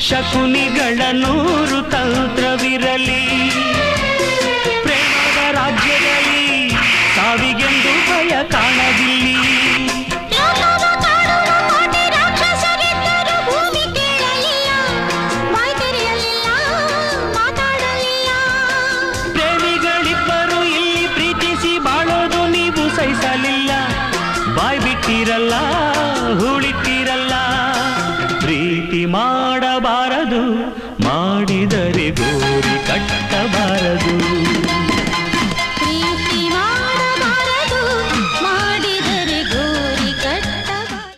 ಶಕುನಿಗಳ 100 ತಂತ್ರವಿರಲಿ, ಪ್ರೇಮದ ರಾಜ್ಯದಲ್ಲಿ ಸಾವಿಗೆಂದು ಭಯ ಕಾಣದಿಲ್ಲಿ. ಪ್ರೇಮಿಗಳಿಬ್ಬರು ಇಲ್ಲಿ ಪ್ರೀತಿಸಿ ಬಾಳೋದು ನೀವು ಸಹಿಸಲಿಲ್ಲ, ಬಾಯ್ ಬಿಟ್ಟಿರಲ್ಲ ಹುಳಿ